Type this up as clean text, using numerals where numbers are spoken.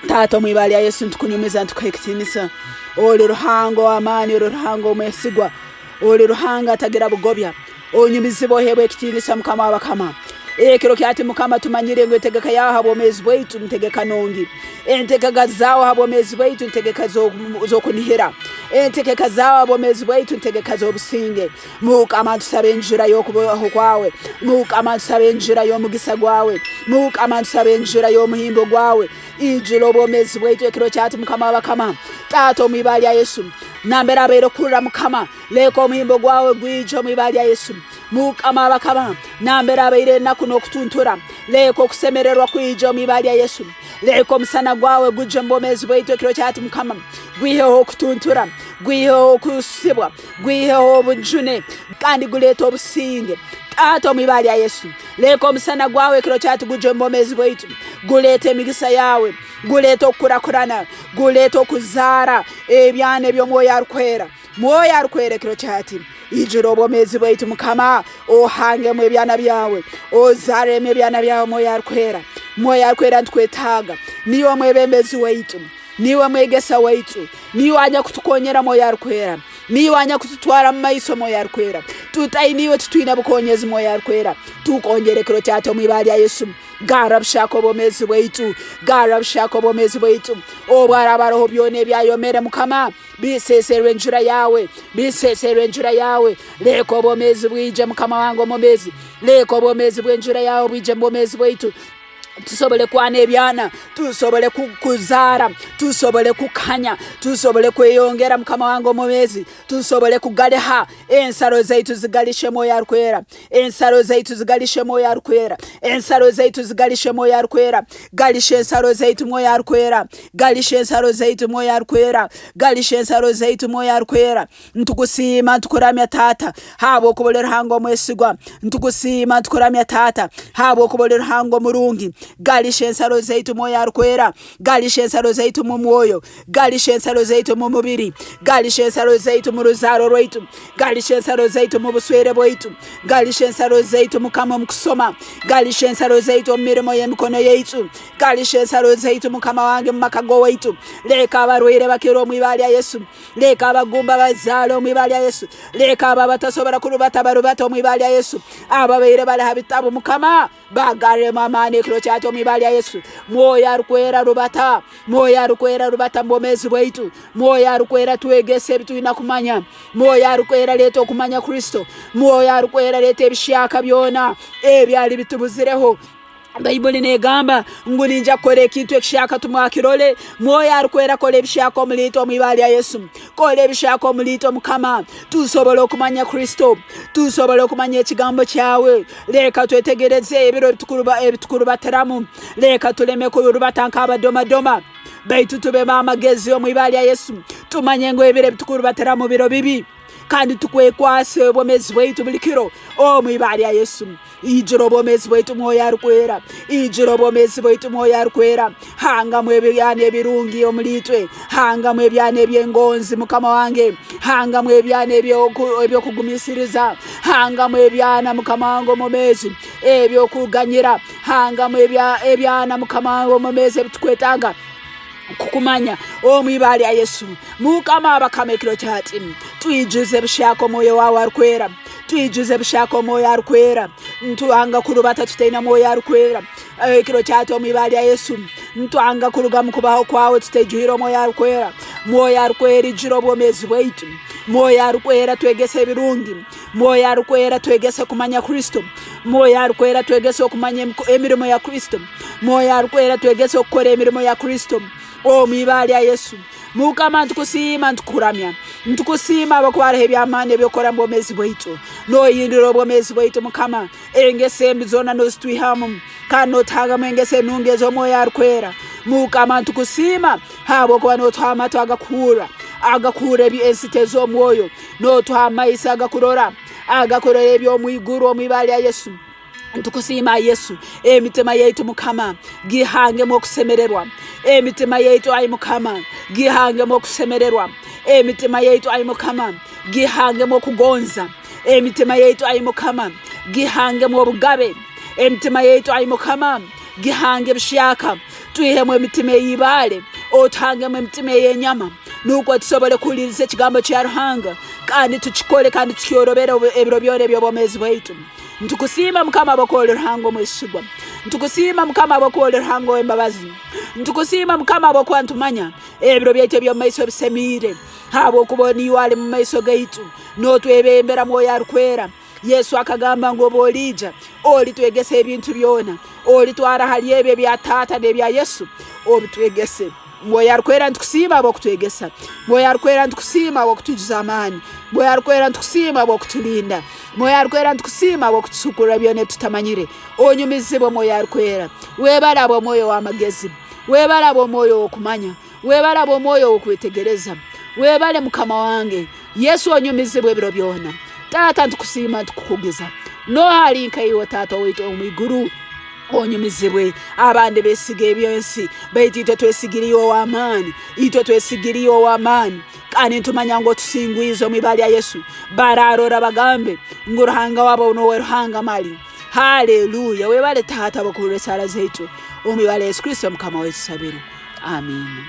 Tata mwibali ya Yesu ntukunyumiza ntukayikitinisa oli ruhango amani ruhango mwesigwa oli ruhanga atagira bugobya onyumizibo hebwe kitinisa mukama abakama ekiro kyati mukama tumanyire ngo etegeka ya Habwomezi bwaitu ntegeka nongi entegeka zawo Habwomezi bwaitu ntegeka zo kunihira entegeka zawo Habwomezi bwaitu ntegeka zo businge mukama tusabe Enjura yo kubaho kwawe mukama tusabe Enjura yo mugisa gwawe mukama tusabe Enjura yo muhimbo gwawe ijilo Habwomezi bwaitu ekiro kyati mukama abakama tato mwibali ya Yesu nambera bero kura mukama leko muhimbo gwawe gwijo mwibali ya Yesu mukama abakama nambera beire nakuno kutuntura leko kusemererwa kwijo mwibali ya Yesu leko msana gwawe guje Habwomezi bwaitu ekiro kyati mukama gwiheho kutuntura gwiheho kusibwa gwiheho bunjune kandi guleto obusinge tato mwibali ya Yesu leko msana gwawe ekiro kyati guje Habwomezi bwaitu gulete emigisa yawe gulete okurakurana gulete okuzara ebyane by'Omwoyo Arukwera Mwoyo Arukwera ekiro kyati ijiro Habwomezi bwaitu mukama ohange mu byana byawe ozare mu byana byawe Mwoyo Arukwera Mwoyo Arukwera ntukwetaga niwe mwebembezi waitu niwe mwegesa waitu niwe anya kutukonyera Mwoyo Arukwera niwe anya kututwara mu maiso Mwoyo Arukwera tutayiniwe tutwina bukonyezi Mwoyo Arukwera tukongere ekiro kyati mwibali ya Yesu garabshako Habwomezi bwaitu garabshako Habwomezi bwaitu obwarabaroho byone byayomere mukama biseserwe Enjura yawe biseserwe Enjura yawe leko Habwomezi bwije mukama wangu Habwomezi leko Habwomezi bw'Enjura yawe bwije Habwomezi bwaitu tusobole kwana ebyana tusobole kuzara tusobole kukanya tusobole kweyongera mukama wangu Habwomezi tusobole kugaleha ensaro zaitu zigalishe Mwoyo Arukwera ensaro zaitu zigalishe Mwoyo Arukwera ensaro zaitu zigalishe Mwoyo Arukwera galishe ensaro zaitu Mwoyo Arukwera galishe ensaro zaitu Mwoyo Arukwera galishe ensaro zaitu Mwoyo Arukwera ntukusima ntukuramya tata habo kubolera hango mwesigwa ntukusima ntukuramya tata habo kubolera hango murungi galishe ensaro zaitu Mwoyo Arukwera galishe ensaro zaitu mu mwoyo galishe ensaro zaitu mu mubiri galishe ensaro zaitu mu ruzaro rwaitu galishe ensaro zaitu mu buswere bwaitu galishe ensaro zaitu mukama mukusoma galishe ensaro zaitu mu mirimo y'emikono yaitu galishe ensaro zaitu mukama wange mu makago waitu leka abarwire bakiro mwibali ya Yesu leka abagumba bazalo mwibali ya Yesu leka abatasobora kurubata barubata mwibali ya Yesu ababeire bali habitabo mukama bagare mamane ekiro kyati mwibali ya Yesu Mwoyo Arukwera rubata Mwoyo Arukwera rubata Habwomezi bwaitu Mwoyo Arukwera tuegese bitwina kumanya Mwoyo Arukwera leto okumanya Kristo Mwoyo Arukwera lete ebishaka byona ebyali bitubuzireho Bible negamba nguninja kore ekintu ekishaka tumwakirole Mwoyo Arukwera kole ebishaka omulito mwibali ya Yesu kole ebishaka omulito mukama tusobole okumanya Kristo tusobole okumanya ekigambo kyawe leka twetegereze ebiro bitukuru bateramu leka tuleme kurubata nk'abadomadoma baitu tube amagezi omwibali ya Yesu tumanye ngo ebiro bitukuru bateramu biro bibi kandi tukwekwase Habwomezi bwaitu bulikiro mwibali ya Yesu ijiro Habwomezi bwaitu Mwoyo Arukwera ijiro Habwomezi bwaitu Mwoyo Arukwera hanga mwebyane birungi omulitwe hanga mwebyane byengonzi mukama wange hanga mwebyane ebyo kugumisiriza hanga mwebyana mukama wange Habwomezi ebyo kuganyira hanga mwebyana mukama wange Habwomezi bitukwetaga kukumanya mwibali ya Yesu mukama abakama ekiro kyati tuijuze bishako Mwoyo wawe Arukwera tuijuze bishako Mwoyo Arukwera ntuanga kurubata tutena Mwoyo Arukwera ekiro kyati mwibali ya Yesu ntuanga kuruga mukubaho kwawe tutejuhira Mwoyo Arukwera Mwoyo Arukwera ijiro Habwomezi bwaitu Mwoyo Arukwera twegese birungi Mwoyo Arukwera twegese kumanya Kristo Mwoyo Arukwera twegese okumanya emirimo ya Kristo Mwoyo Arukwera twegese okukora emirimo ya Kristo mwibali ya Yesu mukama ntukusima ntukuramya ntukusima abakwara ebyamane byokora Habwomezi bwaitu no yindiro Habwomezi bwaitu mukama engesembi zona no stwihamu kano taga mengese nungezo Mwoyo Arukwera mukama ntukusima habo kwa no twama twagakura agakura ebyensite zo mwoyo no twama isaga kurora agakorera ebyo mwiguru mwibali ya Yesu ntukusima Yesu emitima yaitu mukama gihange mu kusemererwa emitima yaitu ayi mukama gihange mu kusemererwa emitima yaitu ayi mukama gihange mu kugonza emitima yaitu ayi mukama gihange mu bugabe emitima yaitu ayi mukama gihange bishaka twihemwe emitima eyibale otangemu emitima eyenyama nuko tusobole kuwuliriza ekigambo kya Ruhanga kandi tukikole kandi tukyorobere ebiro byona eby'obwomezi bwaitu. Ntukusiima Mukama abakola Ruhanga omwesigwa. Ntukusiima Mukama abakola Ruhanga w'embabazi. Ntukusiima Mukama abakwantumanya ebiro byaitu eby'omu maiso bisemire habw'okubona iwe ali mu maiso gaitu n'otwebembera Mwoyo Arukwera. Yesu akagamba ngo bolija olitwegese ebintu byona olitwara hali ebyo bya Tata n'ebya Yesu obitwegese. Mwoyo Arukwera ntukusiima abokutwegesa. Mwoyo Arukwera ntukusiima abokutujuza amani. Mwoyo Arukwera ntukusiima abokutulinda. Mwoyo Arukwera ntukusiima abokutusukura byone tutamanyire. Onyumizibwe Mwoyo Arukwera. Webala bo mwoyo w'amagezi. Webala bo mwoyo wokumanya. Webala bo mwoyo wokwetegereza. Webale Mukama wange. Yesu onyumizibwe ebiro byona. Tata ntukusiima ntukukugiza. No hali nkaiwe Tata wetu omwiguru. Onyumizibwe abandi besiga ebyonsi baitu itwe twesigiriyo w'amaani. Itwe twesigiriyo w'amaani kandi ntumanya ngo tusingwizo mwibali ya Yesu bararora bagambe ngo Ruhanga wabo nowe Ruhanga mali. Haleluya. Webale Tata bakuru sala zetu omwibali Yesu Kristo Mukama wetu sabiri. Amen.